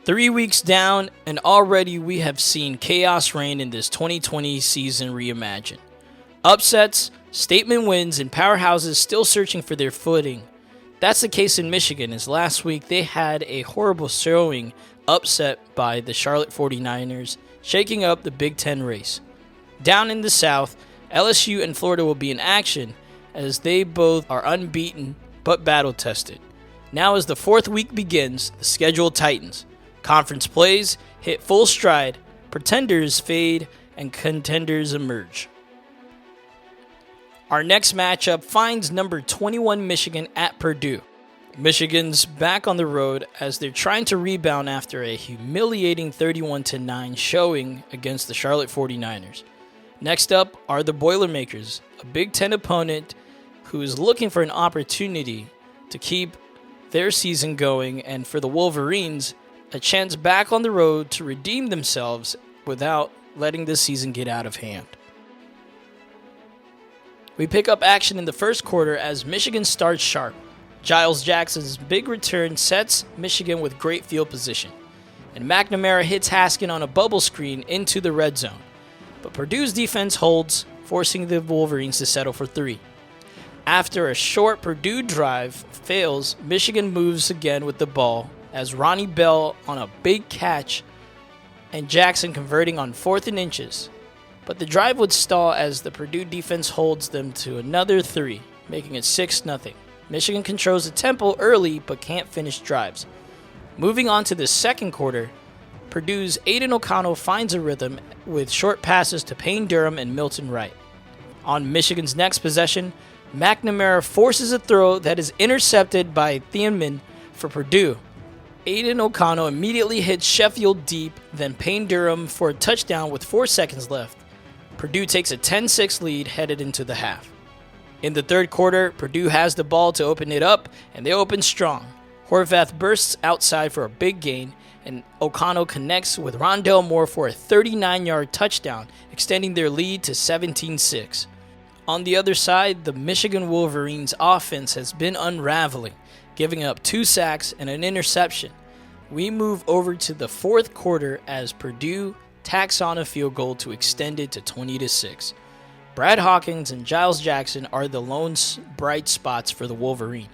3 weeks down, and already we have seen chaos reign in this 2020 season reimagine. Upsets, statement wins, and powerhouses still searching for their footing. That's the case in Michigan, as last week they had a horrible showing upset by the Charlotte 49ers, shaking up the Big Ten race. Down in the South, LSU and Florida will be in action, as they both are unbeaten but battle-tested. Now as the fourth week begins, the schedule tightens. Conference plays hit full stride, pretenders fade, and contenders emerge. Our next matchup finds number 21 Michigan at Purdue. Michigan's back on the road as they're trying to rebound after a humiliating 31-9 showing against the Charlotte 49ers. Next up are the Boilermakers, a Big Ten opponent who is looking for an opportunity to keep their season going, and for the Wolverines, a chance back on the road to redeem themselves without letting the season get out of hand. We pick up action in the first quarter as Michigan starts sharp. Giles Jackson's big return sets Michigan with great field position, and McNamara hits Haskin on a bubble screen into the red zone. But Purdue's defense holds, forcing the Wolverines to settle for 3. After a short Purdue drive fails, Michigan moves again with the ball as Ronnie Bell on a big catch and Jackson converting on 4th and inches. But the drive would stall as the Purdue defense holds them to another 3, making it 6-0. Michigan controls the tempo early but can't finish drives. Moving on to the second quarter, Purdue's Aiden O'Connell finds a rhythm with short passes to Payne Durham and Milton Wright. On Michigan's next possession, McNamara forces a throw that is intercepted by Thiemann for Purdue. Aiden O'Connell immediately hits Sheffield deep, then Payne Durham for a touchdown with 4 seconds left. Purdue takes a 10-6 lead headed into the half. In the third quarter, Purdue has the ball to open it up, and they open strong. Horvath bursts outside for a big gain, and O'Connell connects with Rondell Moore for a 39-yard touchdown, extending their lead to 17-6. On the other side, the Michigan Wolverines offense has been unraveling, giving up 2 sacks and an interception. We move over to the fourth quarter as Purdue tacks on a field goal to extend it to 20-6. Brad Hawkins and Giles Jackson are the lone bright spots for the Wolverine.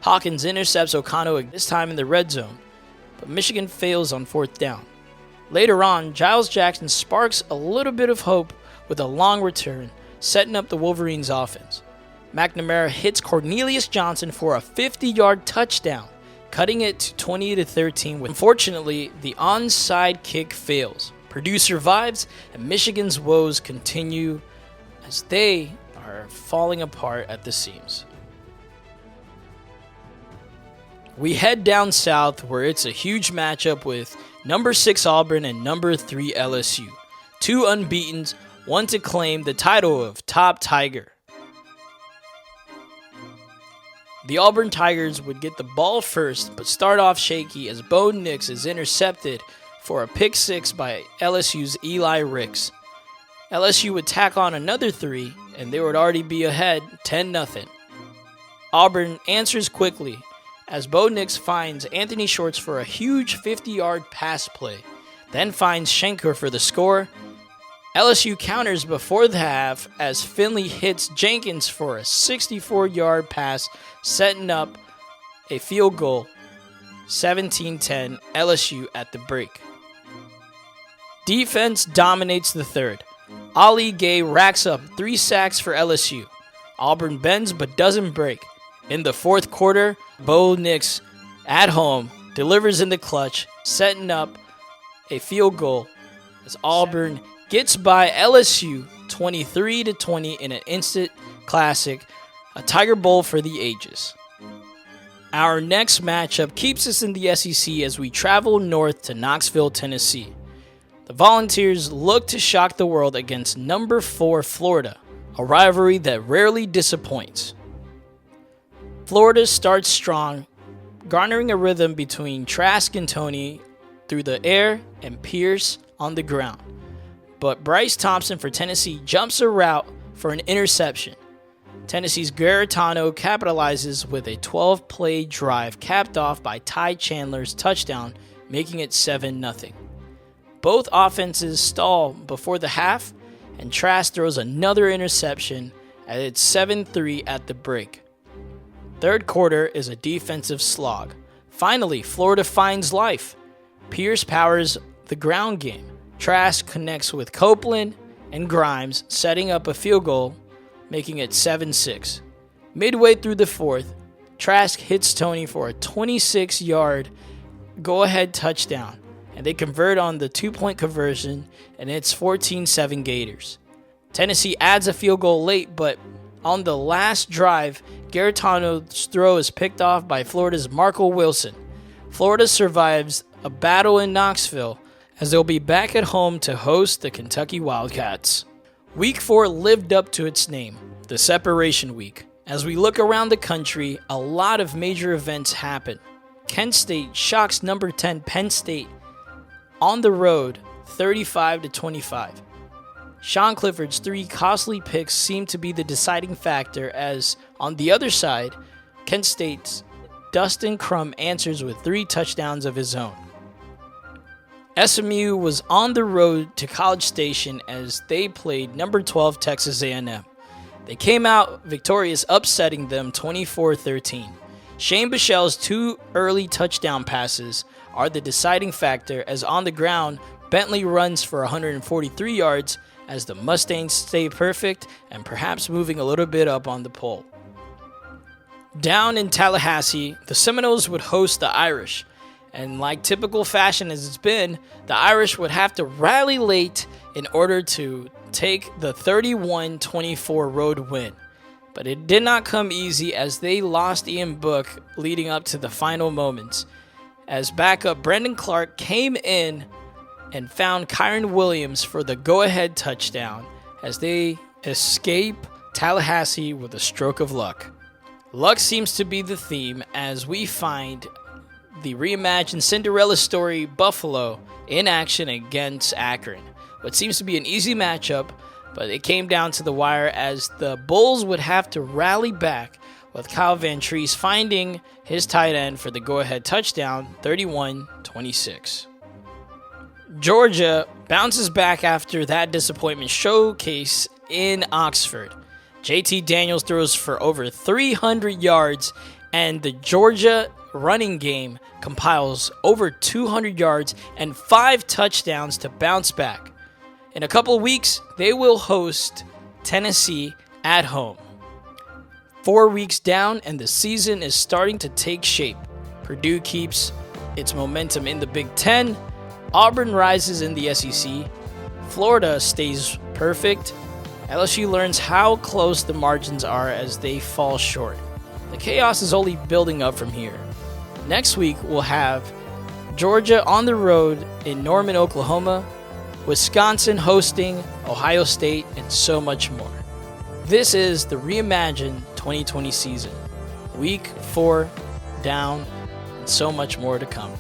Hawkins intercepts O'Connell this time in the red zone, but Michigan fails on 4th down. Later on, Giles Jackson sparks a little bit of hope with a long return, setting up the Wolverines' offense. McNamara hits Cornelius Johnson for a 50-yard touchdown, cutting it to 20-13. Unfortunately, the onside kick fails. Purdue survives, and Michigan's woes continue as they are falling apart at the seams. We head down south where it's a huge matchup with number 6 Auburn and number 3 LSU. 2 unbeatens, one to claim the title of Top Tiger. The Auburn Tigers would get the ball first, but start off shaky as Bo Nix is intercepted for a pick 6 by LSU's Eli Ricks. LSU would tack on another 3, and they would already be ahead 10-0. Auburn answers quickly as Bo Nix finds Anthony Shorts for a huge 50-yard pass play, then finds Schenker for the score. LSU counters before the half as Finley hits Jenkins for a 64-yard pass, setting up a field goal, 17-10 LSU at the break. Defense dominates the third. Ali Gay racks up 3 sacks for LSU. Auburn bends but doesn't break. In the fourth quarter, Bo Nix, at home, delivers in the clutch, setting up a field goal as Auburn gets by LSU 23-20 in an instant classic, a Tiger Bowl for the ages. Our next matchup keeps us in the SEC as we travel north to Knoxville, Tennessee. The Volunteers look to shock the world against number 4 Florida, a rivalry that rarely disappoints. Florida starts strong, garnering a rhythm between Trask and Tony through the air and Pierce on the ground. But Bryce Thompson for Tennessee jumps a route for an interception. Tennessee's Garetano capitalizes with a 12-play drive capped off by Ty Chandler's touchdown making it 7-0. Both offenses stall before the half, and Trask throws another interception, and it's 7-3 at the break. Third quarter is a defensive slog. Finally, Florida finds life. Pierce powers the ground game. Trask connects with Copeland and Grimes, setting up a field goal, making it 7-6. Midway through the fourth, Trask hits Tony for a 26-yard go-ahead touchdown, and they convert on the 2-point conversion, and it's 14-7 Gators. Tennessee adds a field goal late, but on the last drive, Garantano's throw is picked off by Florida's Marco Wilson. Florida survives a battle in Knoxville, as they'll be back at home to host the Kentucky Wildcats. Week 4 lived up to its name, the separation week. As we look around the country, a lot of major events happen. Kent State shocks number 10 Penn State on the road 35-25. Sean Clifford's 3 costly picks seem to be the deciding factor, as on the other side, Kent State's Dustin Crum answers with 3 touchdowns of his own. SMU was on the road to College Station as they played number 12 Texas A&M. They came out victorious, upsetting them 24-13. Shane Bichelle's 2 early touchdown passes are the deciding factor, as on the ground, Bentley runs for 143 yards as the Mustangs stay perfect and perhaps moving a little bit up on the poll. Down in Tallahassee, the Seminoles would host the Irish, and like typical fashion as it's been, the Irish would have to rally late in order to take the 31-24 road win. But it did not come easy, as they lost Ian Book leading up to the final moments, as backup Brendan Clark came in and found Kyron Williams for the go-ahead touchdown as they escape Tallahassee with a stroke of luck. Luck seems to be the theme, as we find the reimagined Cinderella story Buffalo in action against Akron. What seems to be an easy matchup, but it came down to the wire as the Bulls would have to rally back, with Kyle Van Treese finding his tight end for the go-ahead touchdown, 31-26. Georgia bounces back after that disappointment showcase in Oxford. JT Daniels throws for over 300 yards, and the Georgia running game compiles over 200 yards and 5 touchdowns to bounce back. In a couple of weeks, they will host Tennessee at home. 4 weeks down, and the season is starting to take shape. Purdue keeps its momentum in the Big Ten. Auburn rises in the SEC. Florida stays perfect. LSU learns how close the margins are as they fall short. The chaos is only building up from here. Next week, we'll have Georgia on the road in Norman, Oklahoma, Wisconsin hosting Ohio State, and so much more. This is the Reimagine 2020 season. Week 4 down, and so much more to come.